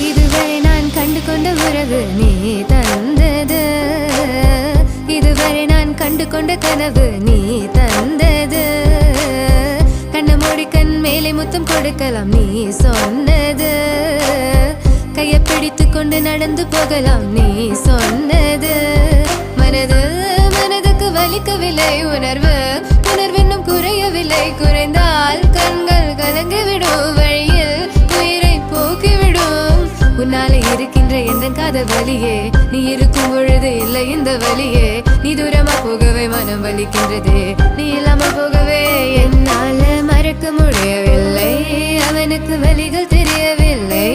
இதுவரை நான் கண்டு கொண்ட உறவு நீ தந்தது, இதுவரை நான் கண்டு கொண்ட கனவு நீ தந்தது. கண்ண மூடி கண் மேலே முத்தம் கொடுக்கலாம் நீ சொன்னது, கையை பிடித்து கொண்டு நடந்து போகலாம் நீ சொன்னது. மனதுக்கு வலிக்கவில்லை உணர்வு, உணர்வென்னும் குறையவில்லை, குறைந்தால் கண்கள் கலங்கிவிடும், வழியில் உயிரை போக்கிவிடும். உன்னாலே இருக்கின்ற எந்த காதல் வலியே, நீ இருக்கும் பொழுது இல்லை இந்த வலியே. நீ தூரமா போகவே மனம் வலிக்கின்றதே, நீ இல்லாமல் போகவே என்னால மறக்க முடியவில்லை. அவனுக்கு வலிகள் தெரியவில்லை.